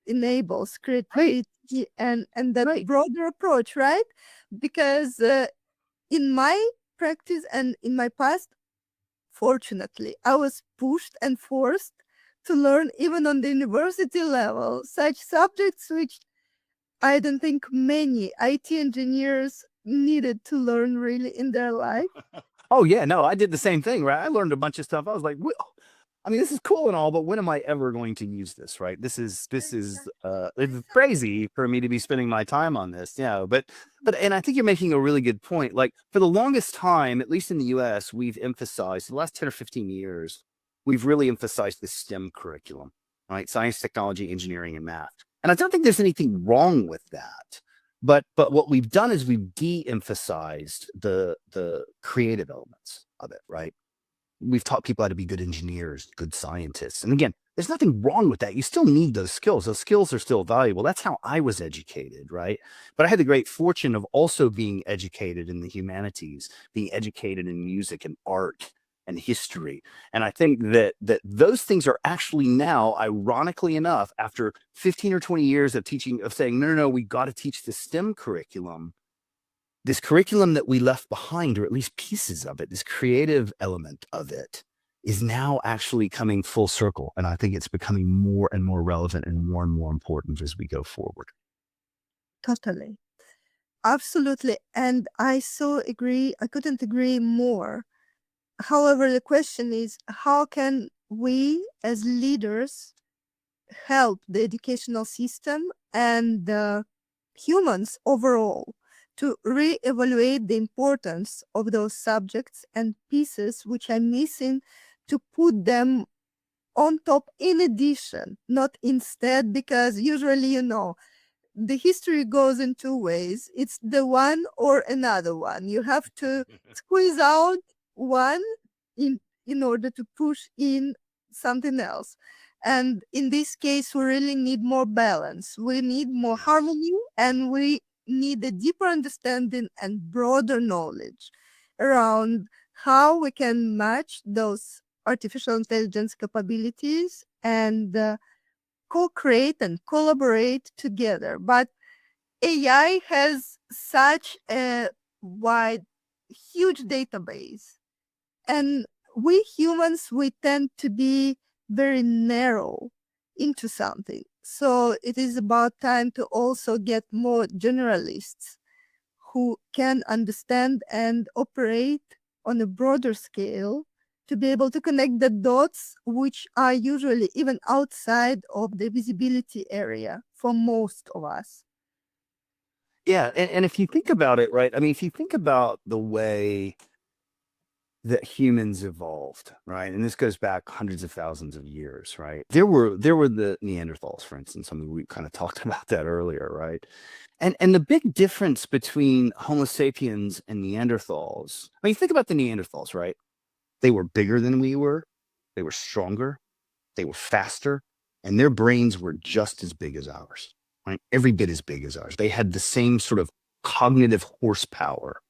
A: enables creativity and that broader approach, right? Because in my practice and in my past, fortunately, I was pushed and forced to learn even on the university level such subjects which I don't think many IT engineers needed to learn really in their life.
B: Oh yeah, no, I did the same thing, right? I learned a bunch of stuff. I was like, I mean, this is cool and all, but when am I ever going to use this, right? This is it's crazy for me to be spending my time on this. Yeah, but and I think you're making a really good point. Like, for the longest time, at least in the US, we've emphasized, the last 10 or 15 years, we've really emphasized the STEM curriculum, right? Science, technology, engineering, and math. And I don't think there's anything wrong with that. But what we've done is we've de-emphasized the creative elements of it, right? We've taught people how to be good engineers, good scientists. And again, there's nothing wrong with that. You still need those skills. Those skills are still valuable. That's how I was educated, right? But I had the great fortune of also being educated in the humanities, being educated in music and art and history. And I think that those things are actually now, ironically enough, after 15 or 20 years of teaching, of saying, no, we got to teach the STEM curriculum. This curriculum that we left behind, or at least pieces of it, this creative element of it, is now actually coming full circle. And I think it's becoming more and more relevant and more important as we go forward.
A: Totally. Absolutely. And I so agree. I couldn't agree more. However, the question is, how can we as leaders help the educational system and humans overall to reevaluate the importance of those subjects and pieces which are missing, to put them on top in addition, not instead, because usually, the history goes in two ways. It's the one or another one. You have to squeeze out one in order to push in something else. And in this case, we really need more balance. We need more harmony, and we need a deeper understanding and broader knowledge around how we can match those artificial intelligence capabilities and co-create and collaborate together. But AI has such a wide, huge database. And we humans, we tend to be very narrow into something. So it is about time to also get more generalists who can understand and operate on a broader scale, to be able to connect the dots, which are usually even outside of the visibility area for most of us.
B: Yeah. And if you think about it, right, I mean, if you think about the way that humans evolved, right? And this goes back hundreds of thousands of years, right? There were the Neanderthals, for instance. I mean, we kind of talked about that earlier, right? And the big difference between Homo sapiens and Neanderthals, I mean, think about the Neanderthals, right? They were bigger than we were, they were stronger, they were faster, and their brains were just as big as ours, right? Every bit as big as ours. They had the same sort of cognitive horsepower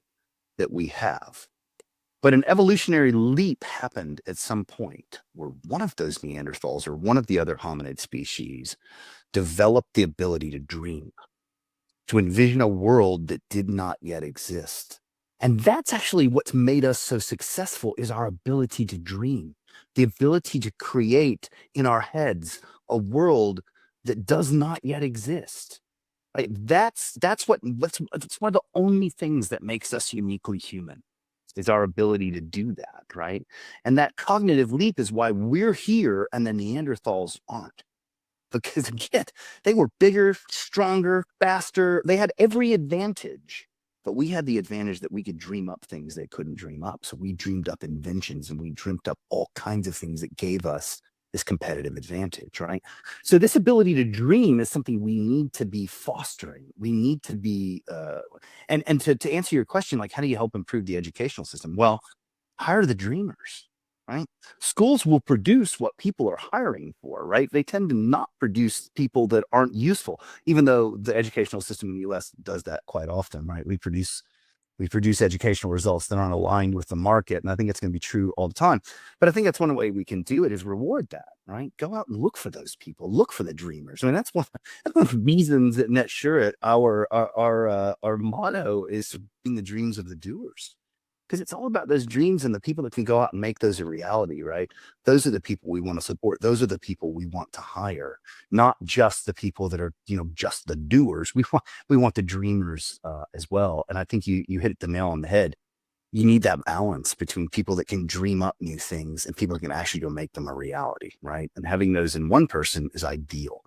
B: that we have. But an evolutionary leap happened at some point where one of those Neanderthals or one of the other hominid species developed the ability to dream, to envision a world that did not yet exist. And that's actually what's made us so successful, is our ability to dream, the ability to create in our heads a world that does not yet exist. Right? That's one of the only things that makes us uniquely human, is our ability to do that, right? And that cognitive leap is why we're here and the Neanderthals aren't. Because again, they were bigger, stronger, faster. They had every advantage. But we had the advantage that we could dream up things they couldn't dream up. So we dreamed up inventions and we dreamt up all kinds of things that gave us this competitive advantage, right? So this ability to dream is something we need to be fostering. We need to be, and to answer your question, like, how do you help improve the educational system? Well, hire the dreamers, right? Schools will produce what people are hiring for, right? They tend to not produce people that aren't useful, even though the educational system in the US does that quite often, right? We produce educational results that aren't aligned with the market. And I think it's going to be true all the time. But I think that's one way we can do it, is reward that, right? Go out and look for those people, look for the dreamers. I mean, that's one of the reasons at Netsurit, our motto is being the dreams of the doers. Because it's all about those dreams and the people that can go out and make those a reality, right? Those are the people we want to support. Those are the people we want to hire, not just the people that are, just the doers. We want the dreamers as well. And I think you hit the nail on the head. You need that balance between people that can dream up new things and people that can actually go make them a reality, right? And having those in one person is ideal.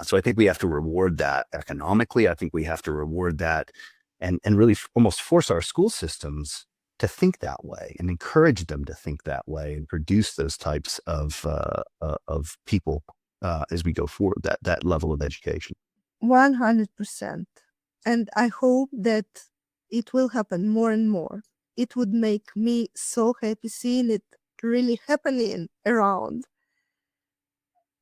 B: So I think we have to reward that economically. I think we have to reward that and really almost force our school systems to think that way and encourage them to think that way and produce those types of people as we go forward, that level of education.
A: 100%. And I hope that it will happen more and more. It would make me so happy seeing it really happening around.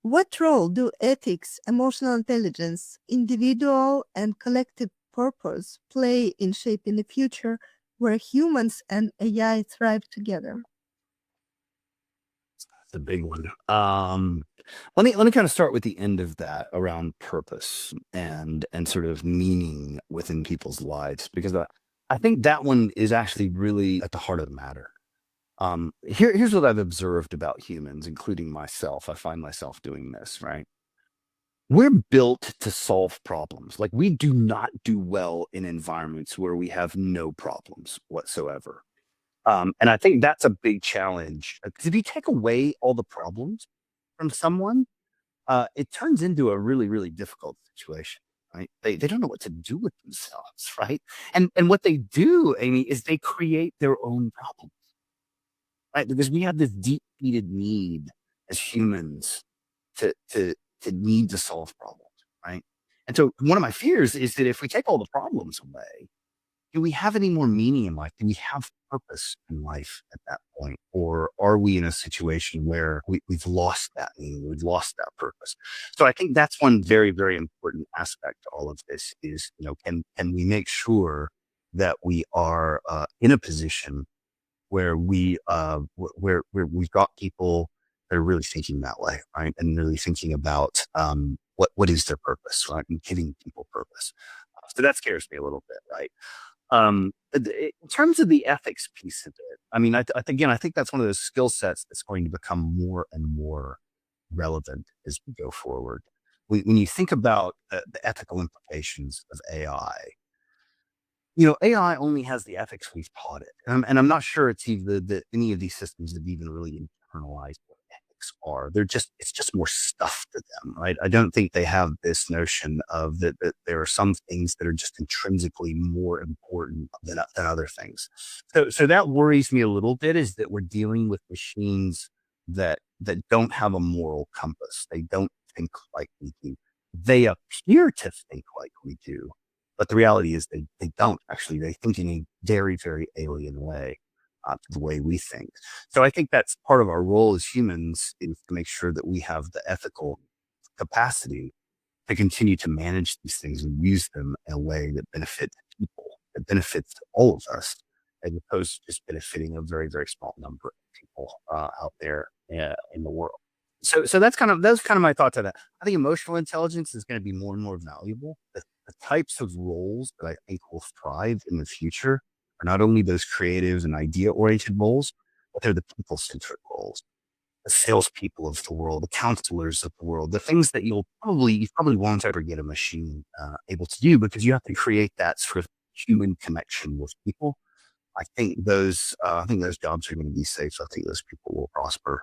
A: What role do ethics, emotional intelligence, individual and collective purpose play in shaping a future where humans and AI thrive together?
B: It's a big one. Let me kind of start with the end of that, around purpose and sort of meaning within people's lives, because I think that one is actually really at the heart of the matter. Here's what I've observed about humans, including myself. I find myself doing this, right? We're built to solve problems. Like, we do not do well in environments where we have no problems whatsoever. And I think that's a big challenge, because if you take away all the problems from someone, it turns into a really, really difficult situation, right? They don't know what to do with themselves, right? And what they do, Amy, is they create their own problems, right? Because we have this deep-seated need as humans to need to solve problems, right? And so one of my fears is that if we take all the problems away, do we have any more meaning in life? Do we have purpose in life at that point? Or are we in a situation where we've lost that meaning, we've lost that purpose? So I think that's one very, very important aspect to all of this is, can we make sure that we are in a position where where we've got people that are really thinking that way, right? And really thinking about what is their purpose, right? And giving people purpose. So that scares me a little bit, right? In terms of the ethics piece of it, I mean, again, I think that's one of those skill sets that's going to become more and more relevant as we go forward. When you think about the ethical implications of AI, AI only has the ethics we've taught it. And I'm not sure it's even that any of these systems have even really internalized what ethics are. It's just more stuff to them, right? I don't think they have this notion of that there are some things that are just intrinsically more important than other things. So that worries me a little bit, is that we're dealing with machines that don't have a moral compass. They don't think like we do. They appear to think like we do, but the reality is they don't actually. They think in a very, very alien way to the way we think. So I think that's part of our role as humans, is to make sure that we have the ethical capacity to continue to manage these things and use them in a way that benefits people, that benefits all of us, as opposed to just benefiting a very, very small number of people out there in the world. So that's kind of my thoughts on that. I think emotional intelligence is going to be more and more valuable. The types of roles that I think will thrive in the future are not only those creative and idea-oriented roles, but they're the people-centric roles, the salespeople of the world, the counselors of the world, the things that you probably won't ever get a machine able to do, because you have to create that sort of human connection with people. I think those jobs are going to be safe. I think those people will prosper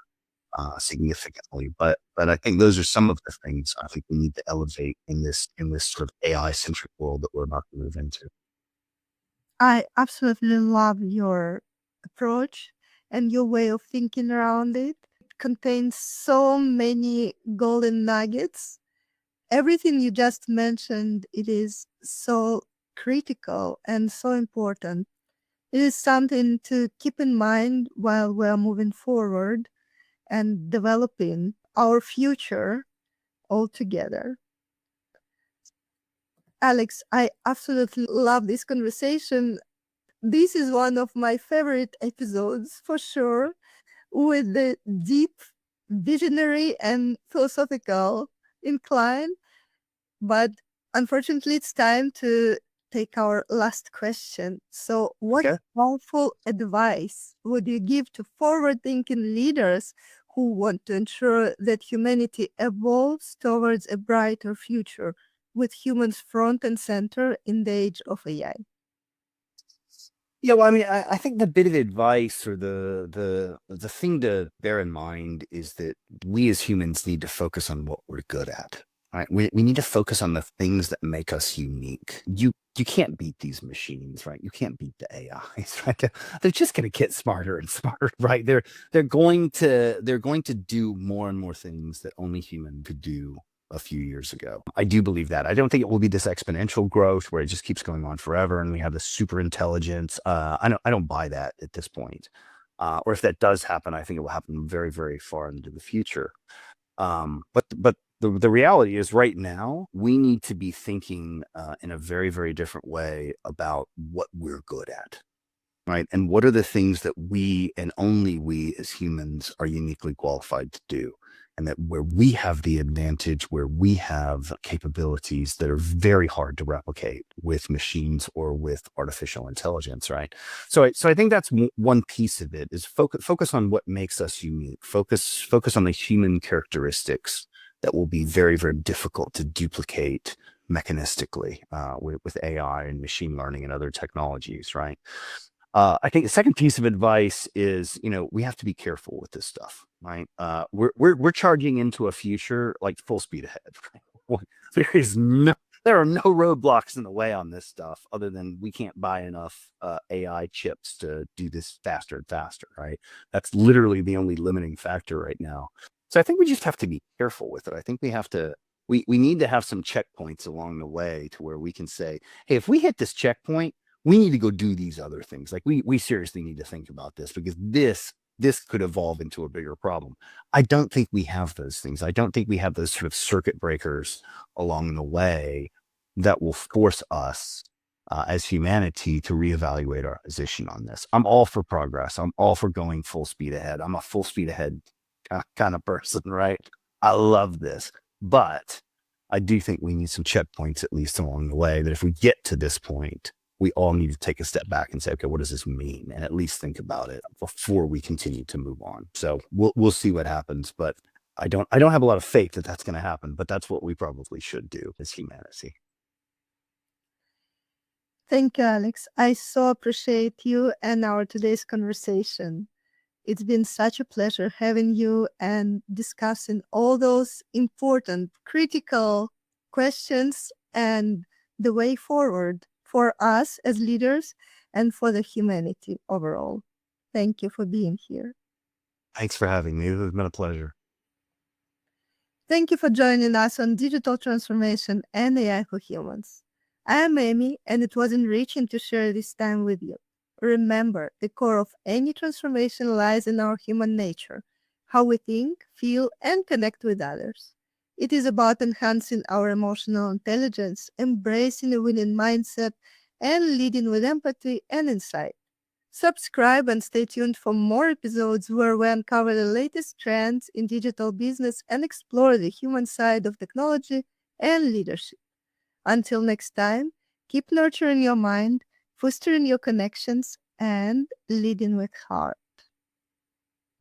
B: significantly. But I think those are some of the things I think we need to elevate in this sort of AI centric world that we're about to move into.
A: I absolutely love your approach and your way of thinking around it. It contains so many golden nuggets. Everything you just mentioned, it is so critical and so important. It is something to keep in mind while we're moving forward and developing our future all together. Alex, I absolutely love this conversation. This is one of my favorite episodes for sure, with the deep, visionary, and philosophical incline. But unfortunately, it's time to take our last question. So, what
B: Okay.
A: powerful advice would you give to forward thinking leaders who want to ensure that humanity evolves towards a brighter future with humans front and center in the age of AI?
B: Yeah, well, I mean, I think the bit of advice or the thing to bear in mind is that we as humans need to focus on what we're good at. Right? We need to focus on the things that make us unique. You can't beat these machines, right? You can't beat the AIs, right? They're just going to get smarter and smarter, right? They're going to do more and more things that only human could do a few years ago. I do believe that. I don't think it will be this exponential growth where it just keeps going on forever and we have this super intelligence. I don't buy that at this point. Or if that does happen, I think it will happen very, very far into the future. But the reality is right now we need to be thinking in a very, very different way about what we're good at. Right. And what are the things that we and only we as humans are uniquely qualified to do? And that where we have the advantage, where we have capabilities that are very hard to replicate with machines or with artificial intelligence, right? So I think that's one piece of it is focus on what makes us unique. Focus on the human characteristics that will be very, very difficult to duplicate mechanistically with AI and machine learning and other technologies, right? I think the second piece of advice is, we have to be careful with this stuff, right? We're charging into a future like full speed ahead. Right? There are no roadblocks in the way on this stuff other than we can't buy enough AI chips to do this faster and faster, right? That's literally the only limiting factor right now. So I think we just have to be careful with it. I think we need to have some checkpoints along the way to where we can say, hey, if we hit this checkpoint, we need to go do these other things. Like we seriously need to think about this because this could evolve into a bigger problem. I don't think we have those things. I don't think we have those sort of circuit breakers along the way that will force us as humanity to reevaluate our position on this. I'm all for progress. I'm all for going full speed ahead. I'm a full speed ahead kind of person, right? I love this, but I do think we need some checkpoints at least along the way that if we get to this point, we all need to take a step back and say, okay, what does this mean? And at least think about it before we continue to move on. So we'll see what happens, but I don't have a lot of faith that that's going to happen, but that's what we probably should do as humanity.
A: Thank you, Alex. I so appreciate you and our today's conversation. It's been such a pleasure having you and discussing all those important, critical questions and the way forward for us as leaders and for the humanity overall. Thank you for being here.
B: Thanks for having me. It's been a pleasure.
A: Thank you for joining us on Digital Transformation and AI for Humans. I am Amy, and it was enriching to share this time with you. Remember, the core of any transformation lies in our human nature, how we think, feel, and connect with others. It is about enhancing our emotional intelligence, embracing a winning mindset, and leading with empathy and insight. Subscribe and stay tuned for more episodes where we uncover the latest trends in digital business and explore the human side of technology and leadership. Until next time, keep nurturing your mind, fostering your connections, and leading with heart.